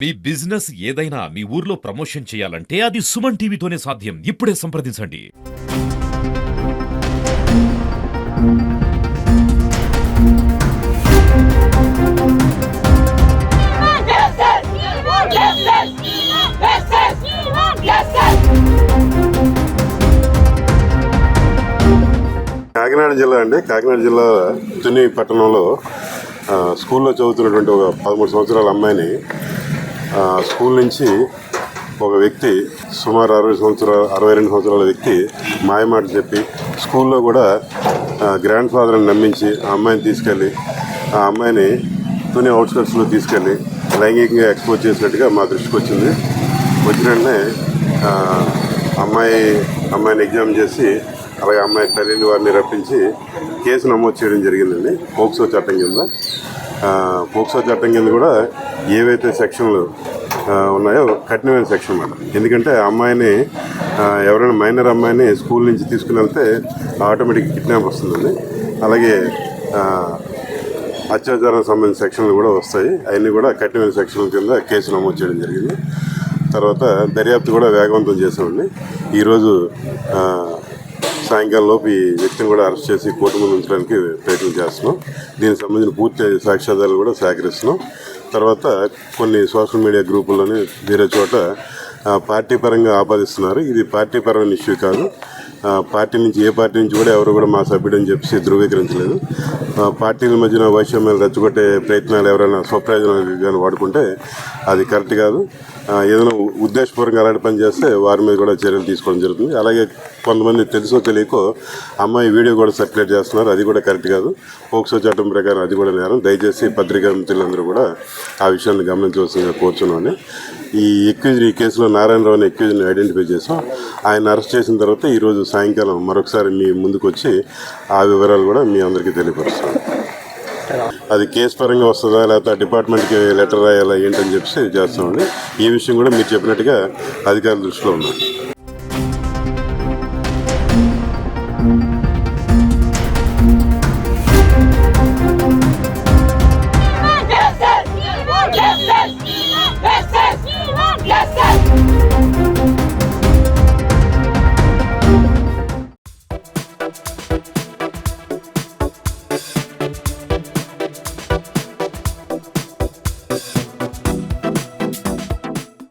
మీ business ఏదైనా మీ ఊర్లో promotion చేయాలంటే అది సుమన్ టీవీతోనే సాధ్యం. ఇప్పుడే సంప్రదించండి. కాకినాడ జిల్లా అండి. కాకినాడ జిల్లా తుని పట్టణంలో స్కూల్లో చదువుతున్నటువంటి ఒక 13 సంవత్సరాల అమ్మాయిని స్కూల్ నుంచి ఒక వ్యక్తి సుమారు 62 సంవత్సరాల వ్యక్తి మాయమాట చెప్పి స్కూల్లో కూడా గ్రాండ్ ఫాదర్ని నమ్మించి ఆ అమ్మాయిని తీసుకెళ్ళి ఆ అమ్మాయిని తుని అవుట్స్కట్స్లో తీసుకెళ్ళి లైంగికంగా ఎక్స్పోజ్ చేసినట్టుగా మా దృష్టికి వచ్చింది. వచ్చిన వెంటనే అమ్మాయిని ఎగ్జామ్ చేసి అలాగే అమ్మాయి తల్లిని వారిని రప్పించి కేసు నమోదు చేయడం జరిగిందండి. పోక్సో చట్టం కింద. పోక్సో చట్టం కింద కూడా ఏవైతే సెక్షన్లు ఉన్నాయో కఠినమైన సెక్షన్ అన్నమాట. ఎందుకంటే అమ్మాయిని ఎవరైనా మైనర్ అమ్మాయిని స్కూల్ నుంచి తీసుకుని వెళ్తే ఆటోమేటిక్ కిడ్నాప్ వస్తుందండి. అలాగే అత్యాచారానికి సంబంధించిన సెక్షన్లు కూడా వస్తాయి. అవన్నీ కూడా కఠినమైన సెక్షన్ల కింద కేసు నమోదు చేయడం జరిగింది. తర్వాత దర్యాప్తు కూడా వేగవంతం చేసామండి. ఈరోజు సాయంకాలం లోపు ఈ వ్యక్తిని కూడా అరెస్ట్ చేసి కోర్టు ముందు ఉంచడానికి ప్రయత్నం చేస్తున్నాం. దీనికి సంబంధించిన పూర్తి సాక్ష్యాధారాలు కూడా సేకరిస్తున్నాం. తర్వాత కొన్ని సోషల్ మీడియా గ్రూపుల్లోని వేరే చోట పార్టీ పరంగా ఆపాదిస్తున్నారు. ఇది పార్టీ పరమైన ఇష్యూ కాదు. పార్టీ నుంచి ఏ పార్టీ నుంచి కూడా ఎవరు కూడా మా సభ్యుడని చెప్పి ధృవీకరించలేదు. పార్టీల మధ్యన వైషమ్యాలు రెచ్చగొట్టే ప్రయత్నాలు ఎవరైనా స్వప్రయోజనాలు వాడుకుంటే అది కరెక్ట్ కాదు. ఏదైనా ఉద్దేశపూర్వకంగా అలాంటి పని చేస్తే వారి మీద కూడా చర్యలు తీసుకోవడం జరుగుతుంది. అలాగే కొంతమంది తెలుసో తెలియకో అమ్మాయి వీడియో కూడా సర్క్యులేట్ చేస్తున్నారు. అది కూడా కరెక్ట్ కాదు. పోక్సో చట్టం ప్రకారం అది కూడా నేరం. దయచేసి పత్రికా మిత్రులందరూ కూడా ఆ విషయాన్ని గమనించవలసిందిగా కోరుచున్నాను. ఈ కేసులో నారాయణరావు అనే ఎక్యూజ్ని ఐడెంటిఫై చేసాం. ఆయన అరెస్ట్ చేసిన తర్వాత ఈరోజు సాయంకాలం మరొకసారి మీ ముందుకు వచ్చి ఆ వివరాలు కూడా మీ అందరికీ తెలియపరుస్తాం. అది కేసు పరంగా వస్తుందా లేకపోతే డిపార్ట్మెంట్కి లెటర్ రాయాలా ఏంటని చెప్పి చేస్తామండి. ఈ విషయం కూడా మీరు చెప్పినట్టుగా అధికారుల దృష్టిలో ఉన్నాం. Yes, sir!